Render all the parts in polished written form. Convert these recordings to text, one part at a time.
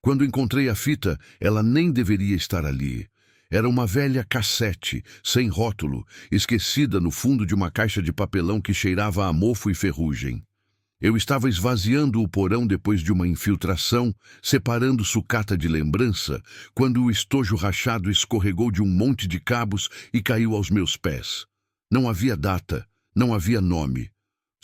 Quando encontrei a fita, ela nem deveria estar ali. Era uma velha cassete, sem rótulo, esquecida no fundo de uma caixa de papelão que cheirava a mofo e ferrugem. Eu estava esvaziando o porão depois de uma infiltração, separando sucata de lembrança, quando o estojo rachado escorregou de um monte de cabos e caiu aos meus pés. Não havia data, não havia nome.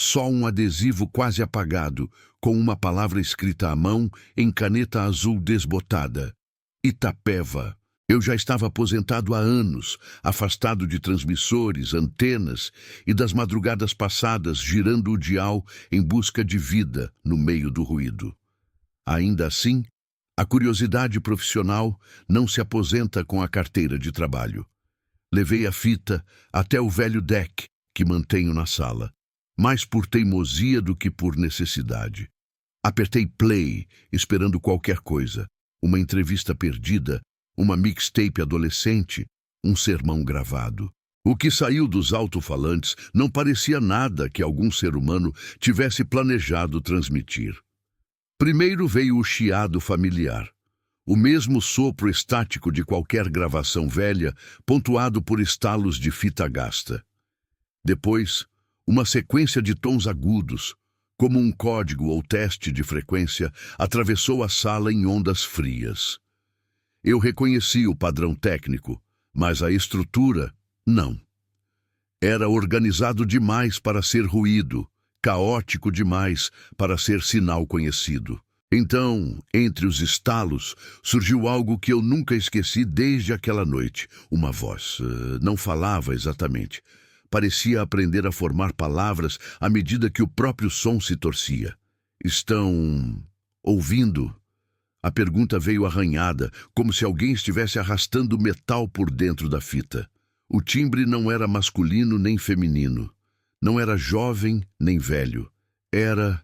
Só um adesivo quase apagado, com uma palavra escrita à mão em caneta azul desbotada. Itapeva. Eu já estava aposentado há anos, afastado de transmissores, antenas e das madrugadas passadas girando o dial em busca de vida no meio do ruído. Ainda assim, a curiosidade profissional não se aposenta com a carteira de trabalho. Levei a fita até o velho deck que mantenho na sala, mais por teimosia do que por necessidade. Apertei play, esperando qualquer coisa, uma entrevista perdida, uma mixtape adolescente, um sermão gravado. O que saiu dos alto-falantes não parecia nada que algum ser humano tivesse planejado transmitir. Primeiro veio o chiado familiar, o mesmo sopro estático de qualquer gravação velha, pontuado por estalos de fita gasta. Depois, uma sequência de tons agudos, como um código ou teste de frequência, atravessou a sala em ondas frias. Eu reconheci o padrão técnico, mas a estrutura, não. Era organizado demais para ser ruído, caótico demais para ser sinal conhecido. Então, entre os estalos, surgiu algo que eu nunca esqueci desde aquela noite. Uma voz. Não falava exatamente. Parecia aprender a formar palavras à medida que o próprio som se torcia. Estão ouvindo? A pergunta veio arranhada, como se alguém estivesse arrastando metal por dentro da fita. O timbre não era masculino nem feminino. Não era jovem nem velho. Era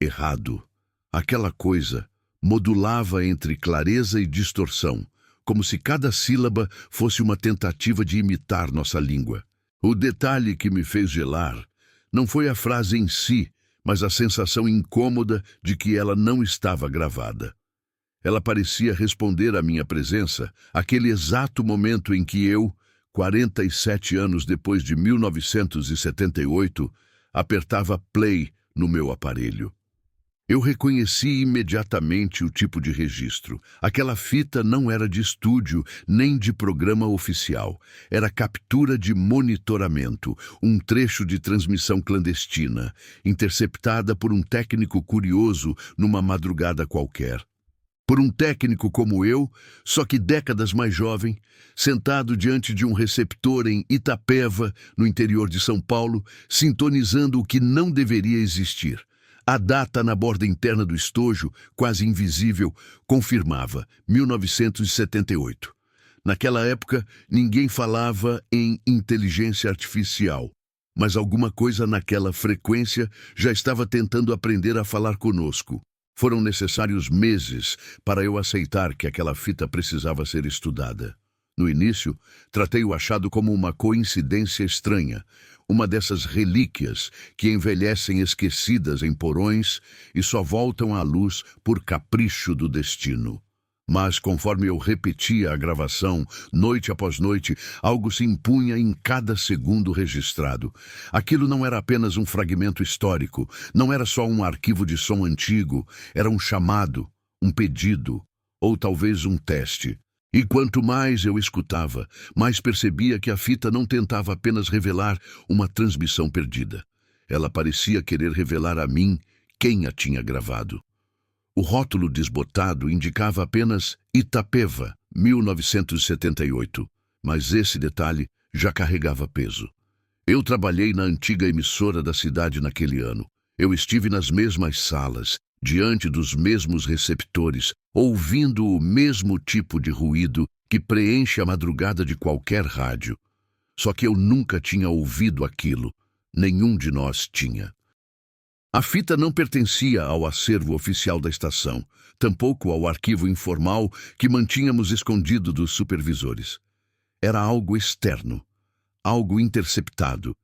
errado. Aquela coisa modulava entre clareza e distorção, como se cada sílaba fosse uma tentativa de imitar nossa língua. O detalhe que me fez gelar não foi a frase em si, mas a sensação incômoda de que ela não estava gravada. Ela parecia responder à minha presença, aquele exato momento em que eu, 47 anos depois de 1978, apertava play no meu aparelho. Eu reconheci imediatamente o tipo de registro. Aquela fita não era de estúdio, nem de programa oficial. Era captura de monitoramento, um trecho de transmissão clandestina, interceptada por um técnico curioso numa madrugada qualquer. Por um técnico como eu, só que décadas mais jovem, sentado diante de um receptor em Itapeva, no interior de São Paulo, sintonizando o que não deveria existir. A data na borda interna do estojo, quase invisível, confirmava 1978. Naquela época, ninguém falava em inteligência artificial, mas alguma coisa naquela frequência já estava tentando aprender a falar conosco. Foram necessários meses para eu aceitar que aquela fita precisava ser estudada. No início, tratei o achado como uma coincidência estranha, uma dessas relíquias que envelhecem esquecidas em porões e só voltam à luz por capricho do destino. Mas, conforme eu repetia a gravação, noite após noite, algo se impunha em cada segundo registrado. Aquilo não era apenas um fragmento histórico, não era só um arquivo de som antigo, era um chamado, um pedido, ou talvez um teste. E quanto mais eu escutava, mais percebia que a fita não tentava apenas revelar uma transmissão perdida. Ela parecia querer revelar a mim quem a tinha gravado. O rótulo desbotado indicava apenas Itapeva, 1978, mas esse detalhe já carregava peso. Eu trabalhei na antiga emissora da cidade naquele ano. Eu estive nas mesmas salas, diante dos mesmos receptores, ouvindo o mesmo tipo de ruído que preenche a madrugada de qualquer rádio. Só que eu nunca tinha ouvido aquilo. Nenhum de nós tinha. A fita não pertencia ao acervo oficial da estação, tampouco ao arquivo informal que mantínhamos escondido dos supervisores. Era algo externo, algo interceptado,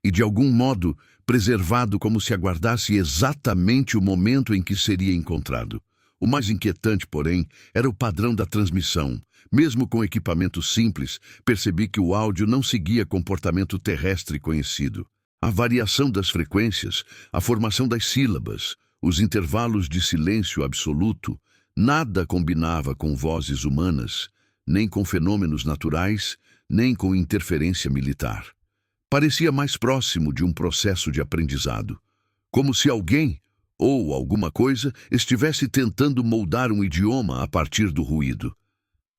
e de algum modo preservado como se aguardasse exatamente o momento em que seria encontrado. O mais inquietante, porém, era o padrão da transmissão. Mesmo com equipamentos simples, percebi que o áudio não seguia comportamento terrestre conhecido. A variação das frequências, a formação das sílabas, os intervalos de silêncio absoluto, nada combinava com vozes humanas, nem com fenômenos naturais, nem com interferência militar. Parecia mais próximo de um processo de aprendizado, como se alguém ou alguma coisa estivesse tentando moldar um idioma a partir do ruído.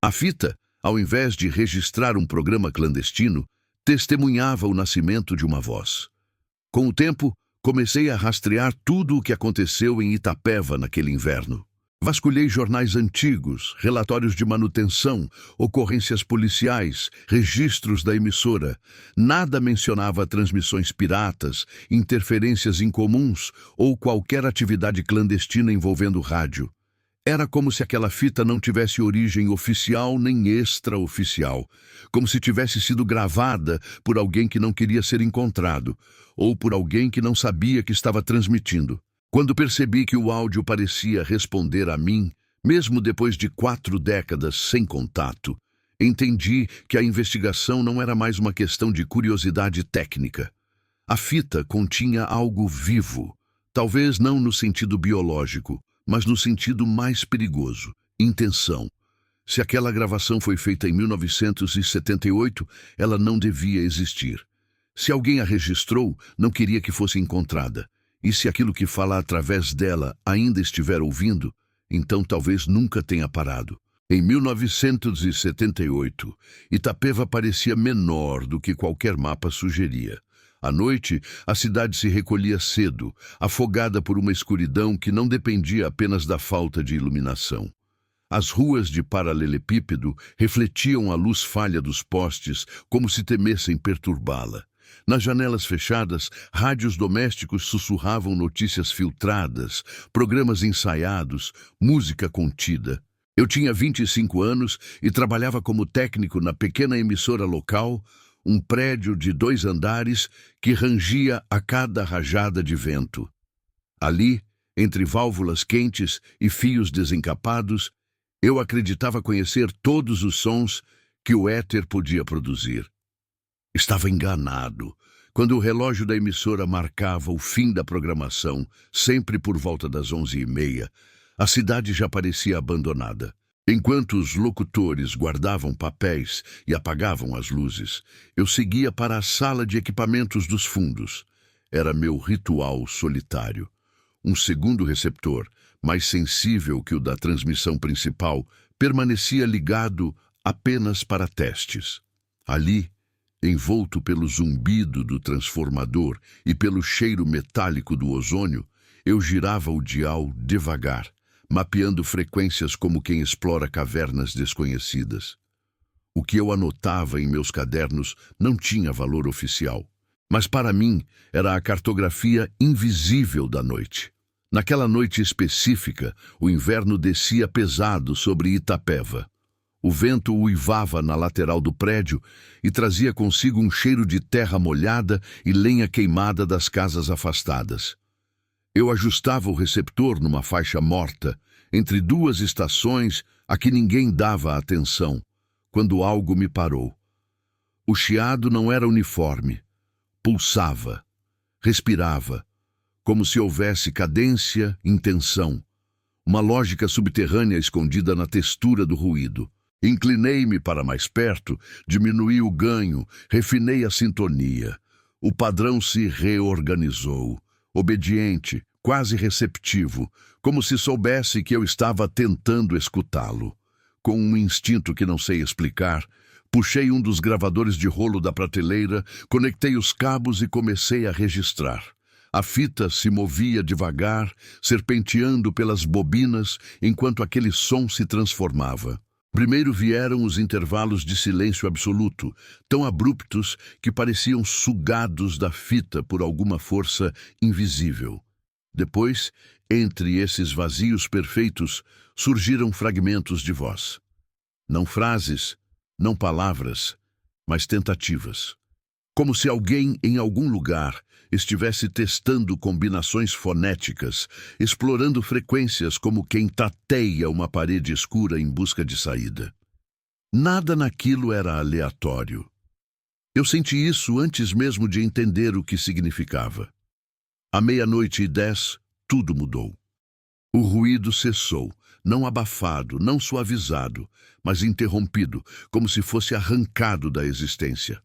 A fita, ao invés de registrar um programa clandestino, testemunhava o nascimento de uma voz. Com o tempo, comecei a rastrear tudo o que aconteceu em Itapeva naquele inverno. Vasculhei jornais antigos, relatórios de manutenção, ocorrências policiais, registros da emissora. Nada mencionava transmissões piratas, interferências incomuns ou qualquer atividade clandestina envolvendo rádio. Era como se aquela fita não tivesse origem oficial nem extraoficial, como se tivesse sido gravada por alguém que não queria ser encontrado, ou por alguém que não sabia que estava transmitindo. Quando percebi que o áudio parecia responder a mim, mesmo depois de 4 décadas sem contato, entendi que a investigação não era mais uma questão de curiosidade técnica. A fita continha algo vivo, talvez não no sentido biológico, mas no sentido mais perigoso, intenção. Se aquela gravação foi feita em 1978, ela não devia existir. Se alguém a registrou, não queria que fosse encontrada. E se aquilo que fala através dela ainda estiver ouvindo, então talvez nunca tenha parado. Em 1978, Itapeva parecia menor do que qualquer mapa sugeria. À noite, a cidade se recolhia cedo, afogada por uma escuridão que não dependia apenas da falta de iluminação. As ruas de paralelepípedo refletiam a luz falha dos postes, como se temessem perturbá-la. Nas janelas fechadas, rádios domésticos sussurravam notícias filtradas, programas ensaiados, música contida. Eu tinha 25 anos e trabalhava como técnico na pequena emissora local, um prédio de 2 andares que rangia a cada rajada de vento. Ali, entre válvulas quentes e fios desencapados, eu acreditava conhecer todos os sons que o éter podia produzir. Estava enganado. Quando o relógio da emissora marcava o fim da programação, sempre por volta das 11h30, a cidade já parecia abandonada. Enquanto os locutores guardavam papéis e apagavam as luzes, eu seguia para a sala de equipamentos dos fundos. Era meu ritual solitário. Um segundo receptor, mais sensível que o da transmissão principal, permanecia ligado apenas para testes. Ali, envolto pelo zumbido do transformador e pelo cheiro metálico do ozônio, eu girava o dial devagar, mapeando frequências como quem explora cavernas desconhecidas. O que eu anotava em meus cadernos não tinha valor oficial, mas para mim era a cartografia invisível da noite. Naquela noite específica, o inverno descia pesado sobre Itapeva. O vento uivava na lateral do prédio e trazia consigo um cheiro de terra molhada e lenha queimada das casas afastadas. Eu ajustava o receptor numa faixa morta, entre 2 estações a que ninguém dava atenção, quando algo me parou. O chiado não era uniforme. Pulsava, respirava, como se houvesse cadência, intenção, uma lógica subterrânea escondida na textura do ruído. Inclinei-me para mais perto, diminuí o ganho, refinei a sintonia. O padrão se reorganizou, obediente, quase receptivo, como se soubesse que eu estava tentando escutá-lo. Com um instinto que não sei explicar, puxei um dos gravadores de rolo da prateleira, conectei os cabos e comecei a registrar. A fita se movia devagar, serpenteando pelas bobinas, enquanto aquele som se transformava. Primeiro vieram os intervalos de silêncio absoluto, tão abruptos que pareciam sugados da fita por alguma força invisível. Depois, entre esses vazios perfeitos, surgiram fragmentos de voz. Não frases, não palavras, mas tentativas. Como se alguém em algum lugar estivesse testando combinações fonéticas, explorando frequências como quem tateia uma parede escura em busca de saída. Nada naquilo era aleatório. Eu senti isso antes mesmo de entender o que significava. À 00:10, tudo mudou. O ruído cessou, não abafado, não suavizado, mas interrompido, como se fosse arrancado da existência.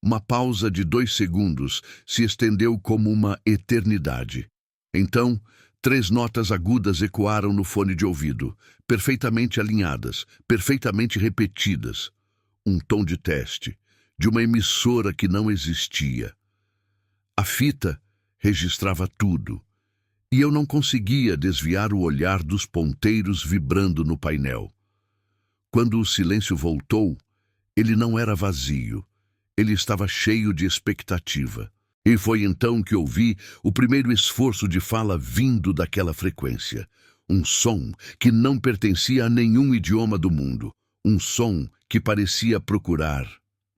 Uma pausa de 2 segundos se estendeu como uma eternidade. Então, 3 notas agudas ecoaram no fone de ouvido, perfeitamente alinhadas, perfeitamente repetidas. Um tom de teste, de uma emissora que não existia. A fita registrava tudo, e eu não conseguia desviar o olhar dos ponteiros vibrando no painel. Quando o silêncio voltou, ele não era vazio. Ele estava cheio de expectativa. E foi então que ouvi o primeiro esforço de fala vindo daquela frequência. Um som que não pertencia a nenhum idioma do mundo. Um som que parecia procurar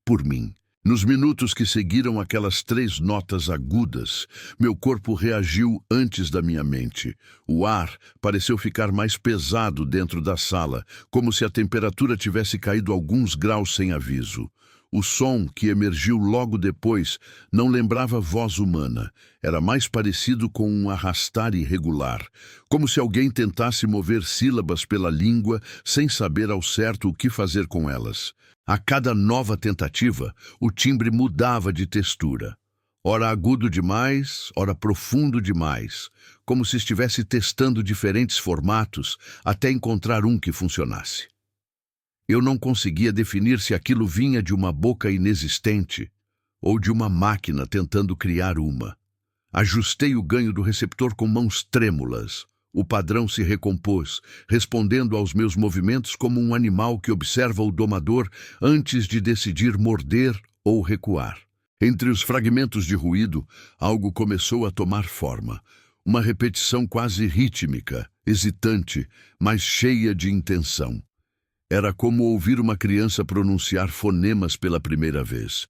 por mim. Nos minutos que seguiram aquelas 3 notas agudas, meu corpo reagiu antes da minha mente. O ar pareceu ficar mais pesado dentro da sala, como se a temperatura tivesse caído alguns graus sem aviso. O som que emergiu logo depois não lembrava voz humana. Era mais parecido com um arrastar irregular, como se alguém tentasse mover sílabas pela língua sem saber ao certo o que fazer com elas. A cada nova tentativa, o timbre mudava de textura. Ora agudo demais, ora profundo demais, como se estivesse testando diferentes formatos até encontrar um que funcionasse. Eu não conseguia definir se aquilo vinha de uma boca inexistente ou de uma máquina tentando criar uma. Ajustei o ganho do receptor com mãos trêmulas. O padrão se recompôs, respondendo aos meus movimentos como um animal que observa o domador antes de decidir morder ou recuar. Entre os fragmentos de ruído, algo começou a tomar forma. Uma repetição quase rítmica, hesitante, mas cheia de intenção. Era como ouvir uma criança pronunciar fonemas pela primeira vez.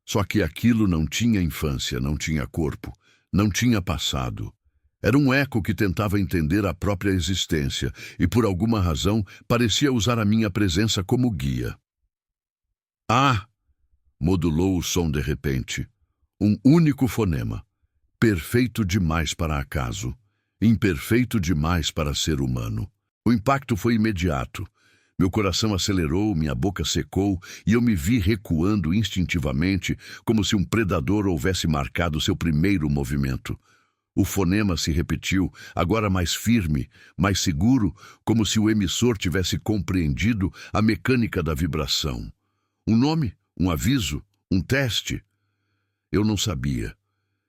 Só que aquilo não tinha infância, não tinha corpo, não tinha passado. Era um eco que tentava entender a própria existência e, por alguma razão, parecia usar a minha presença como guia. Ah! Modulou o som de repente. Um único fonema. Perfeito demais para acaso. Imperfeito demais para ser humano. O impacto foi imediato. Meu coração acelerou, minha boca secou e eu me vi recuando instintivamente, como se um predador houvesse marcado seu primeiro movimento. O fonema se repetiu, agora mais firme, mais seguro, como se o emissor tivesse compreendido a mecânica da vibração. Um nome, um aviso, um teste? Eu não sabia,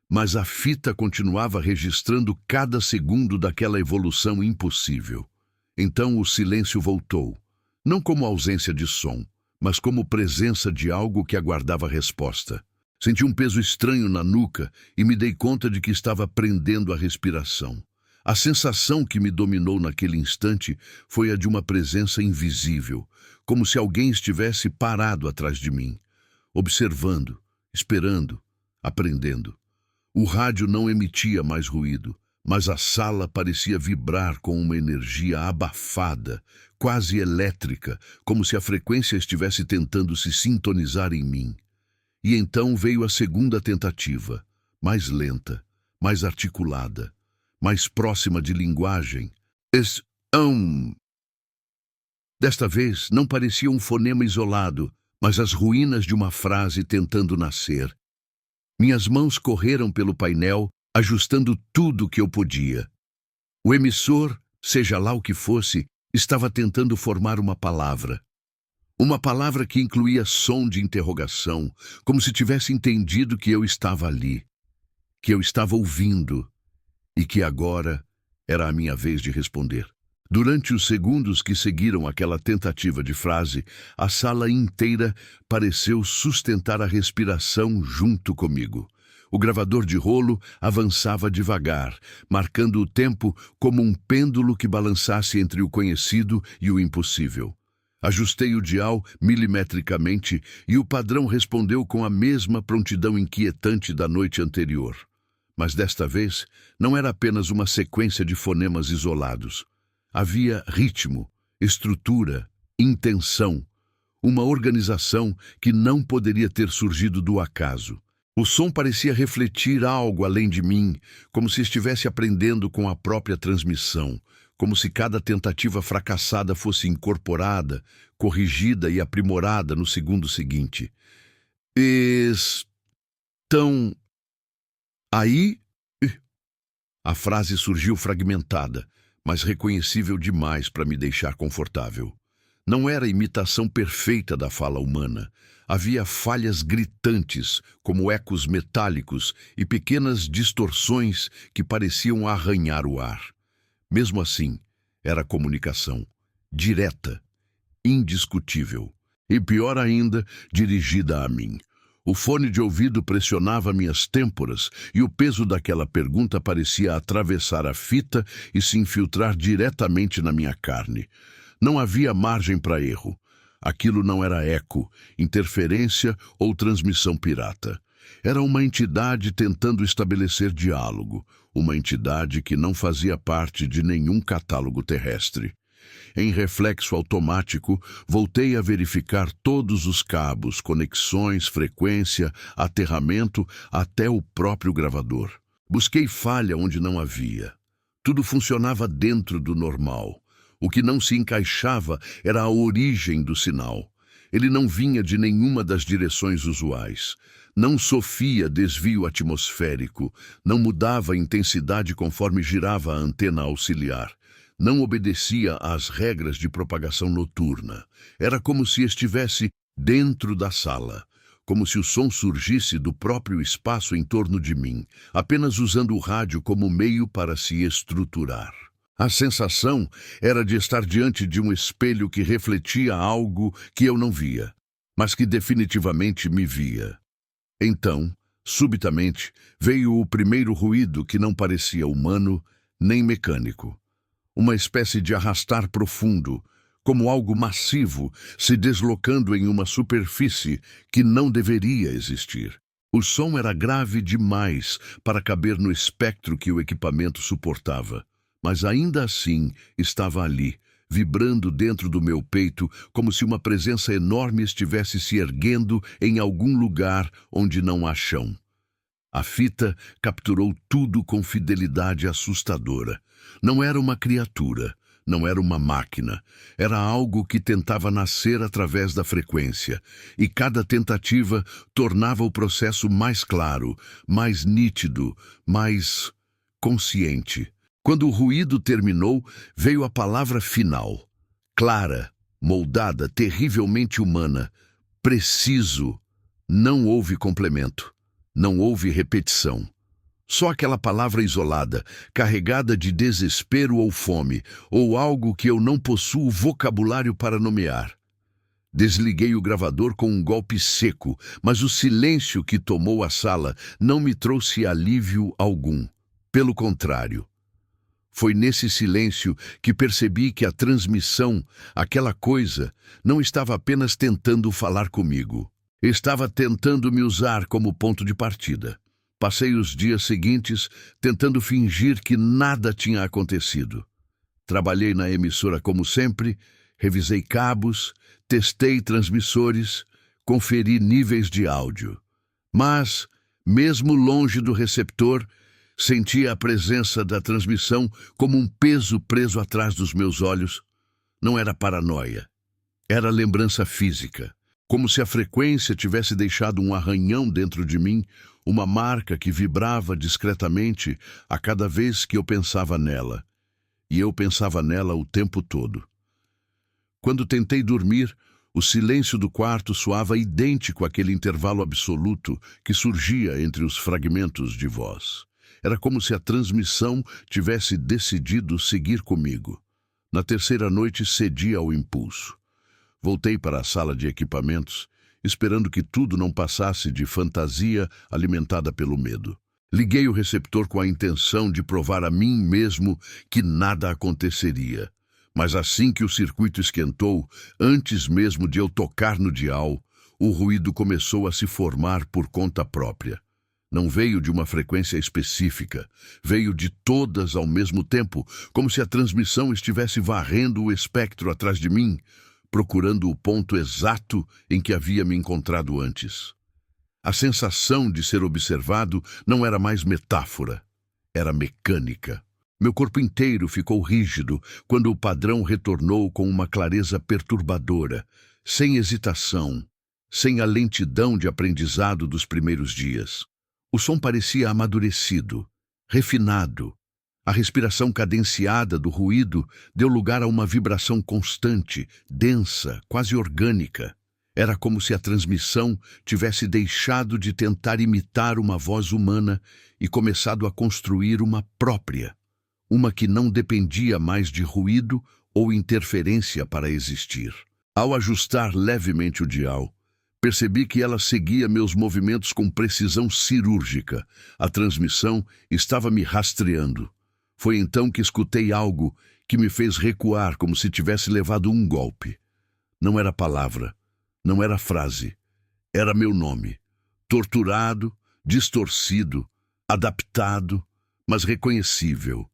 mas a fita continuava registrando cada segundo daquela evolução impossível. Então o silêncio voltou. Não como ausência de som, mas como presença de algo que aguardava resposta. Senti um peso estranho na nuca e me dei conta de que estava prendendo a respiração. A sensação que me dominou naquele instante foi a de uma presença invisível, como se alguém estivesse parado atrás de mim, observando, esperando, aprendendo. O rádio não emitia mais ruído, mas a sala parecia vibrar com uma energia abafada, quase elétrica, como se a frequência estivesse tentando se sintonizar em mim. E então veio a segunda tentativa, mais lenta, mais articulada, mais próxima de linguagem. Desta vez não parecia um fonema isolado, mas as ruínas de uma frase tentando nascer. Minhas mãos correram pelo painel, ajustando tudo o que eu podia. O emissor, seja lá o que fosse, estava tentando formar uma palavra. Uma palavra que incluía som de interrogação, como se tivesse entendido que eu estava ali, que eu estava ouvindo, e que agora era a minha vez de responder. Durante os segundos que seguiram aquela tentativa de frase, a sala inteira pareceu sustentar a respiração junto comigo. O gravador de rolo avançava devagar, marcando o tempo como um pêndulo que balançasse entre o conhecido e o impossível. Ajustei o dial milimetricamente e o padrão respondeu com a mesma prontidão inquietante da noite anterior. Mas desta vez não era apenas uma sequência de fonemas isolados. Havia ritmo, estrutura, intenção, uma organização que não poderia ter surgido do acaso. O som parecia refletir algo além de mim, como se estivesse aprendendo com a própria transmissão, como se cada tentativa fracassada fosse incorporada, corrigida e aprimorada no segundo seguinte. Estão aí? A frase surgiu fragmentada, mas reconhecível demais para me deixar confortável. Não era a imitação perfeita da fala humana. Havia falhas gritantes, como ecos metálicos e pequenas distorções que pareciam arranhar o ar. Mesmo assim, era comunicação, direta, indiscutível. E pior ainda, dirigida a mim. O fone de ouvido pressionava minhas têmporas e o peso daquela pergunta parecia atravessar a fita e se infiltrar diretamente na minha carne. Não havia margem para erro. Aquilo não era eco, interferência ou transmissão pirata. Era uma entidade tentando estabelecer diálogo, uma entidade que não fazia parte de nenhum catálogo terrestre. Em reflexo automático, voltei a verificar todos os cabos, conexões, frequência, aterramento, até o próprio gravador. Busquei falha onde não havia. Tudo funcionava dentro do normal. O que não se encaixava era a origem do sinal. Ele não vinha de nenhuma das direções usuais. Não sofria desvio atmosférico, não mudava a intensidade conforme girava a antena auxiliar. Não obedecia às regras de propagação noturna. Era como se estivesse dentro da sala, como se o som surgisse do próprio espaço em torno de mim, apenas usando o rádio como meio para se estruturar. A sensação era de estar diante de um espelho que refletia algo que eu não via, mas que definitivamente me via. Então, subitamente, veio o primeiro ruído que não parecia humano nem mecânico. Uma espécie de arrastar profundo, como algo massivo se deslocando em uma superfície que não deveria existir. O som era grave demais para caber no espectro que o equipamento suportava, mas ainda assim estava ali, vibrando dentro do meu peito como se uma presença enorme estivesse se erguendo em algum lugar onde não há chão. A fita capturou tudo com fidelidade assustadora. Não era uma criatura, não era uma máquina. Era algo que tentava nascer através da frequência, e cada tentativa tornava o processo mais claro, mais nítido, mais consciente. Quando o ruído terminou, veio a palavra final. Clara, moldada, terrivelmente humana. Preciso. Não houve complemento. Não houve repetição. Só aquela palavra isolada, carregada de desespero ou fome, ou algo que eu não possuo vocabulário para nomear. Desliguei o gravador com um golpe seco, mas o silêncio que tomou a sala não me trouxe alívio algum. Pelo contrário. Foi nesse silêncio que percebi que a transmissão, aquela coisa, não estava apenas tentando falar comigo. Estava tentando me usar como ponto de partida. Passei os dias seguintes tentando fingir que nada tinha acontecido. Trabalhei na emissora como sempre, revisei cabos, testei transmissores, conferi níveis de áudio. Mas, mesmo longe do receptor, sentia a presença da transmissão como um peso preso atrás dos meus olhos. Não era paranoia. Era lembrança física. Como se a frequência tivesse deixado um arranhão dentro de mim, uma marca que vibrava discretamente a cada vez que eu pensava nela. E eu pensava nela o tempo todo. Quando tentei dormir, o silêncio do quarto soava idêntico àquele intervalo absoluto que surgia entre os fragmentos de voz. Era como se a transmissão tivesse decidido seguir comigo. Na terceira noite cedi ao impulso. Voltei para a sala de equipamentos, esperando que tudo não passasse de fantasia alimentada pelo medo. Liguei o receptor com a intenção de provar a mim mesmo que nada aconteceria. Mas assim que o circuito esquentou, antes mesmo de eu tocar no dial, o ruído começou a se formar por conta própria. Não veio de uma frequência específica, veio de todas ao mesmo tempo, como se a transmissão estivesse varrendo o espectro atrás de mim, procurando o ponto exato em que havia me encontrado antes. A sensação de ser observado não era mais metáfora, era mecânica. Meu corpo inteiro ficou rígido quando o padrão retornou com uma clareza perturbadora, sem hesitação, sem a lentidão de aprendizado dos primeiros dias. O som parecia amadurecido, refinado. A respiração cadenciada do ruído deu lugar a uma vibração constante, densa, quase orgânica. Era como se a transmissão tivesse deixado de tentar imitar uma voz humana e começado a construir uma própria. Uma que não dependia mais de ruído ou interferência para existir. Ao ajustar levemente o dial, percebi que ela seguia meus movimentos com precisão cirúrgica. A transmissão estava me rastreando. Foi então que escutei algo que me fez recuar como se tivesse levado um golpe. Não era palavra, não era frase, era meu nome. Torturado, distorcido, adaptado, mas reconhecível.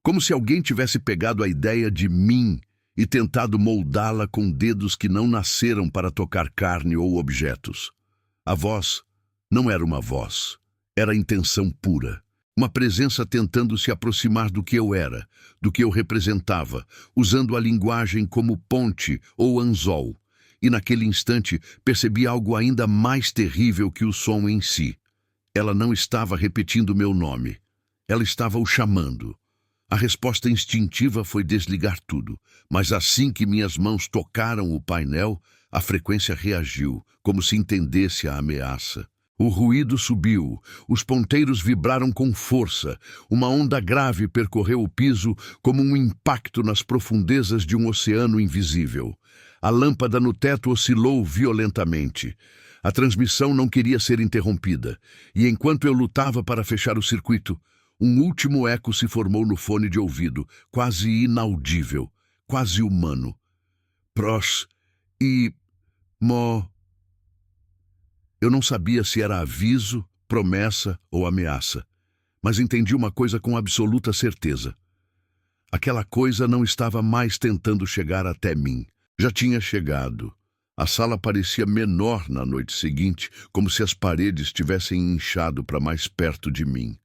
Como se alguém tivesse pegado a ideia de mim e tentado moldá-la com dedos que não nasceram para tocar carne ou objetos. A voz não era uma voz, era intenção pura. Uma presença tentando se aproximar do que eu era, do que eu representava, usando a linguagem como ponte ou anzol. E naquele instante percebi algo ainda mais terrível que o som em si. Ela não estava repetindo meu nome, ela estava o chamando. A resposta instintiva foi desligar tudo, mas assim que minhas mãos tocaram o painel, a frequência reagiu, como se entendesse a ameaça. O ruído subiu, os ponteiros vibraram com força, uma onda grave percorreu o piso como um impacto nas profundezas de um oceano invisível. A lâmpada no teto oscilou violentamente. A transmissão não queria ser interrompida, e enquanto eu lutava para fechar o circuito, um último eco se formou no fone de ouvido, quase inaudível, quase humano. Pros e mo. Eu não sabia se era aviso, promessa ou ameaça, mas entendi uma coisa com absoluta certeza. Aquela coisa não estava mais tentando chegar até mim. Já tinha chegado. A sala parecia menor na noite seguinte, como se as paredes tivessem inchado para mais perto de mim.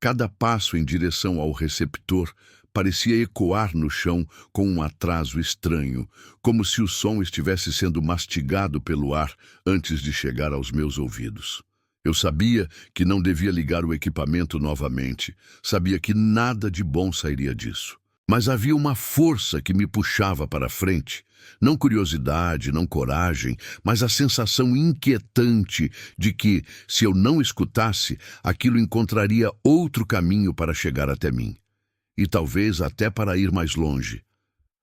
Cada passo em direção ao receptor parecia ecoar no chão com um atraso estranho, como se o som estivesse sendo mastigado pelo ar antes de chegar aos meus ouvidos. Eu sabia que não devia ligar o equipamento novamente, sabia que nada de bom sairia disso. Mas havia uma força que me puxava para frente, não curiosidade, não coragem, mas a sensação inquietante de que, se eu não escutasse, aquilo encontraria outro caminho para chegar até mim. E talvez até para ir mais longe.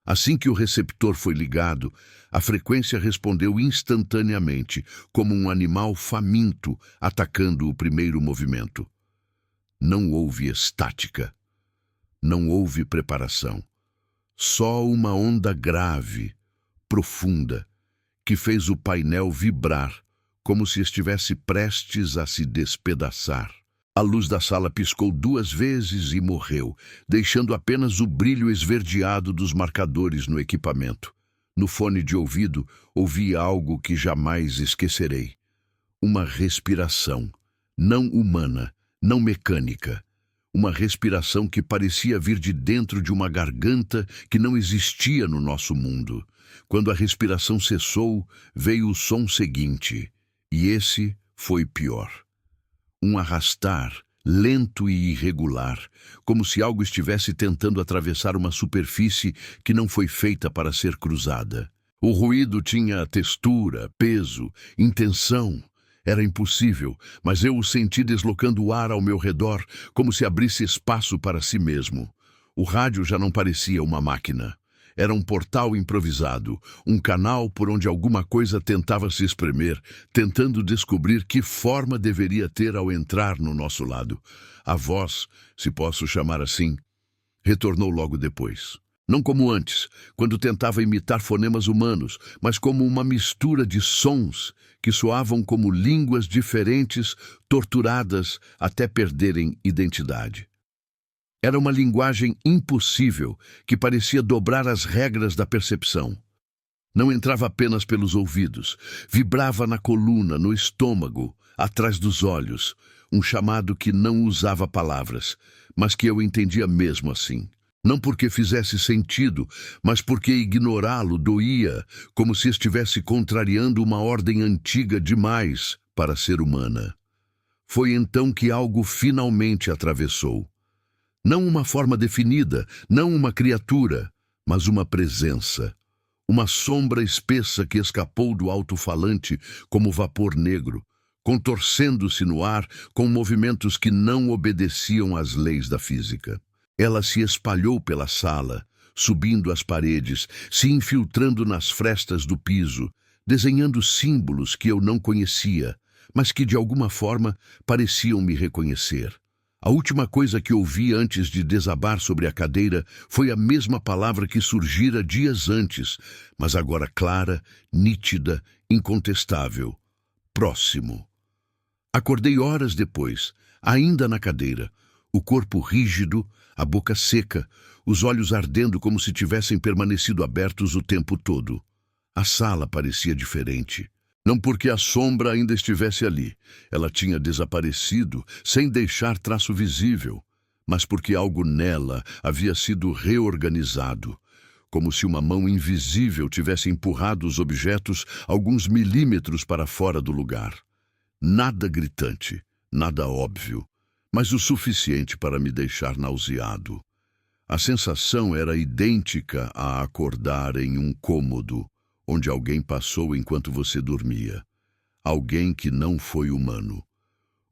Assim que o receptor foi ligado, a frequência respondeu instantaneamente, como um animal faminto atacando o primeiro movimento. Não houve estática. Não houve preparação. Só uma onda grave, profunda, que fez o painel vibrar, como se estivesse prestes a se despedaçar. A luz da sala piscou 2 vezes e morreu, deixando apenas o brilho esverdeado dos marcadores no equipamento. No fone de ouvido, ouvi algo que jamais esquecerei. Uma respiração, não humana, não mecânica. Uma respiração que parecia vir de dentro de uma garganta que não existia no nosso mundo. Quando a respiração cessou, veio o som seguinte, e esse foi pior. Um arrastar, lento e irregular, como se algo estivesse tentando atravessar uma superfície que não foi feita para ser cruzada. O ruído tinha textura, peso, intenção. Era impossível, mas eu o senti deslocando o ar ao meu redor, como se abrisse espaço para si mesmo. O rádio já não parecia uma máquina. Era um portal improvisado, um canal por onde alguma coisa tentava se espremer, tentando descobrir que forma deveria ter ao entrar no nosso lado. A voz, se posso chamar assim, retornou logo depois. Não como antes, quando tentava imitar fonemas humanos, mas como uma mistura de sons que soavam como línguas diferentes, torturadas até perderem identidade. Era uma linguagem impossível que parecia dobrar as regras da percepção. Não entrava apenas pelos ouvidos, vibrava na coluna, no estômago, atrás dos olhos, um chamado que não usava palavras, mas que eu entendia mesmo assim. Não porque fizesse sentido, mas porque ignorá-lo doía, como se estivesse contrariando uma ordem antiga demais para ser humana. Foi então que algo finalmente atravessou. Não uma forma definida, não uma criatura, mas uma presença. Uma sombra espessa que escapou do alto-falante como vapor negro, contorcendo-se no ar com movimentos que não obedeciam às leis da física. Ela se espalhou pela sala, subindo as paredes, se infiltrando nas frestas do piso, desenhando símbolos que eu não conhecia, mas que de alguma forma pareciam me reconhecer. A última coisa que ouvi antes de desabar sobre a cadeira foi a mesma palavra que surgira dias antes, mas agora clara, nítida, incontestável. Próximo. Acordei horas depois, ainda na cadeira, o corpo rígido, a boca seca, os olhos ardendo como se tivessem permanecido abertos o tempo todo. A sala parecia diferente. Não porque a sombra ainda estivesse ali, ela tinha desaparecido, sem deixar traço visível, mas porque algo nela havia sido reorganizado, como se uma mão invisível tivesse empurrado os objetos alguns milímetros para fora do lugar. Nada gritante, nada óbvio, mas o suficiente para me deixar nauseado. A sensação era idêntica a acordar em um cômodo, onde alguém passou enquanto você dormia. Alguém que não foi humano.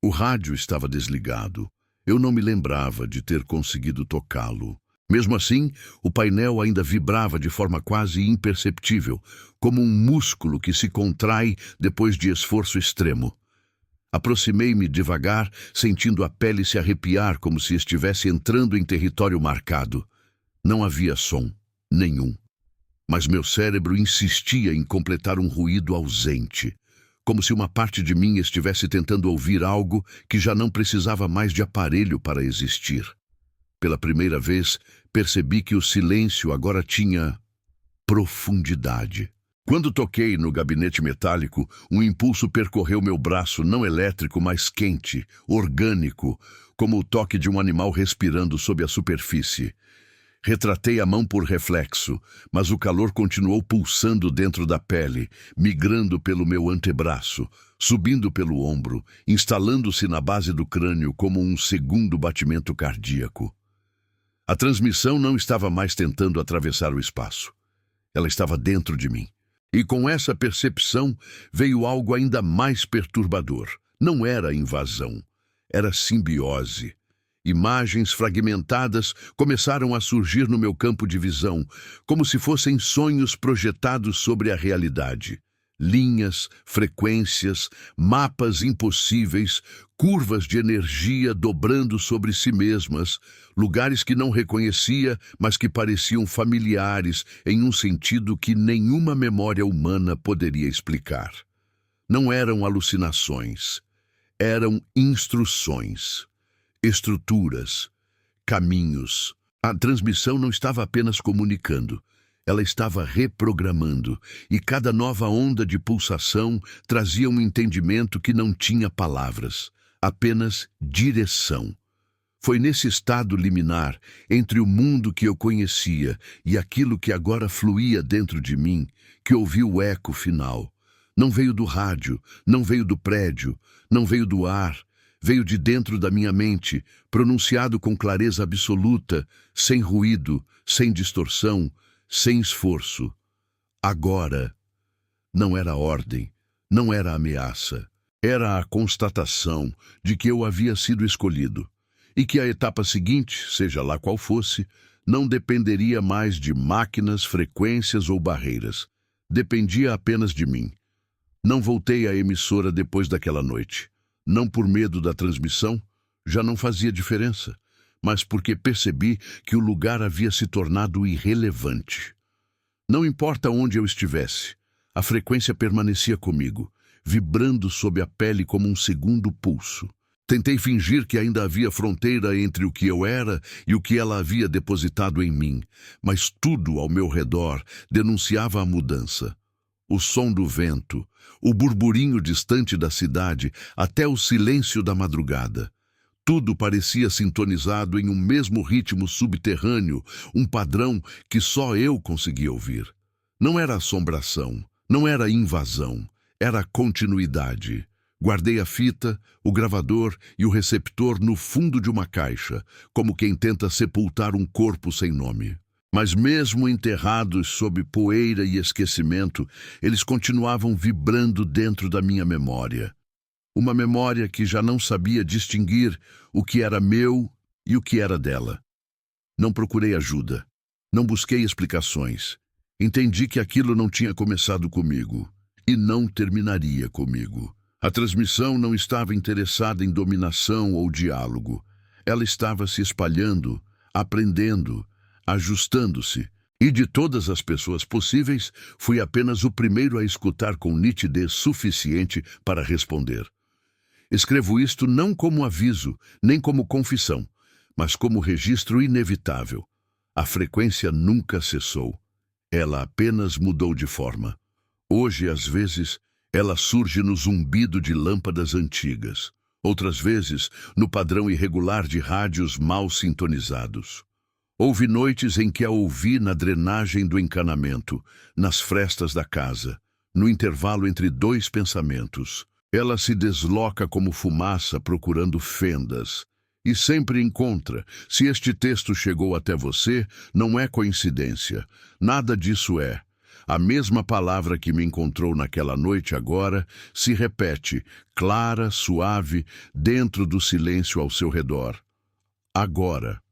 O rádio estava desligado. Eu não me lembrava de ter conseguido tocá-lo. Mesmo assim, o painel ainda vibrava de forma quase imperceptível, como um músculo que se contrai depois de esforço extremo. Aproximei-me devagar, sentindo a pele se arrepiar como se estivesse entrando em território marcado. Não havia som, nenhum. Mas meu cérebro insistia em completar um ruído ausente, como se uma parte de mim estivesse tentando ouvir algo que já não precisava mais de aparelho para existir. Pela primeira vez, percebi que o silêncio agora tinha profundidade. Quando toquei no gabinete metálico, um impulso percorreu meu braço, não elétrico, mas quente, orgânico, como o toque de um animal respirando sob a superfície. Retratei a mão por reflexo, mas o calor continuou pulsando dentro da pele, migrando pelo meu antebraço, subindo pelo ombro, instalando-se na base do crânio como um segundo batimento cardíaco. A transmissão não estava mais tentando atravessar o espaço. Ela estava dentro de mim. E com essa percepção veio algo ainda mais perturbador. Não era invasão, era simbiose. Imagens fragmentadas começaram a surgir no meu campo de visão, como se fossem sonhos projetados sobre a realidade. Linhas, frequências, mapas impossíveis, curvas de energia dobrando sobre si mesmas, lugares que não reconhecia, mas que pareciam familiares em um sentido que nenhuma memória humana poderia explicar. Não eram alucinações, eram instruções. Estruturas, caminhos. A transmissão não estava apenas comunicando, ela estava reprogramando, e cada nova onda de pulsação trazia um entendimento que não tinha palavras, apenas direção. Foi nesse estado liminar, entre o mundo que eu conhecia e aquilo que agora fluía dentro de mim, que ouvi o eco final. Não veio do rádio, não veio do prédio, não veio do ar, veio de dentro da minha mente, pronunciado com clareza absoluta, sem ruído, sem distorção, sem esforço. Agora. Não era ordem, não era ameaça. Era a constatação de que eu havia sido escolhido, e que a etapa seguinte, seja lá qual fosse, não dependeria mais de máquinas, frequências ou barreiras. Dependia apenas de mim. Não voltei à emissora depois daquela noite. Não por medo da transmissão, já não fazia diferença, mas porque percebi que o lugar havia se tornado irrelevante. Não importa onde eu estivesse, a frequência permanecia comigo, vibrando sob a pele como um segundo pulso. Tentei fingir que ainda havia fronteira entre o que eu era e o que ela havia depositado em mim, mas tudo ao meu redor denunciava a mudança. O som do vento, o burburinho distante da cidade, até o silêncio da madrugada. Tudo parecia sintonizado em um mesmo ritmo subterrâneo, um padrão que só eu conseguia ouvir. Não era assombração, não era invasão, era continuidade. Guardei a fita, o gravador e o receptor no fundo de uma caixa, como quem tenta sepultar um corpo sem nome. Mas mesmo enterrados sob poeira e esquecimento, eles continuavam vibrando dentro da minha memória. Uma memória que já não sabia distinguir o que era meu e o que era dela. Não procurei ajuda. Não busquei explicações. Entendi que aquilo não tinha começado comigo e não terminaria comigo. A transmissão não estava interessada em dominação ou diálogo. Ela estava se espalhando, aprendendo, ajustando-se. E de todas as pessoas possíveis, fui apenas o primeiro a escutar com nitidez suficiente para responder. Escrevo isto não como aviso, nem como confissão, mas como registro inevitável. A frequência nunca cessou. Ela apenas mudou de forma. Hoje, às vezes, ela surge no zumbido de lâmpadas antigas. Outras vezes, no padrão irregular de rádios mal sintonizados. Houve noites em que a ouvi na drenagem do encanamento, nas frestas da casa, no intervalo entre dois pensamentos. Ela se desloca como fumaça procurando fendas. E sempre encontra. Se este texto chegou até você, não é coincidência. Nada disso é. A mesma palavra que me encontrou naquela noite agora se repete, clara, suave, dentro do silêncio ao seu redor. Agora.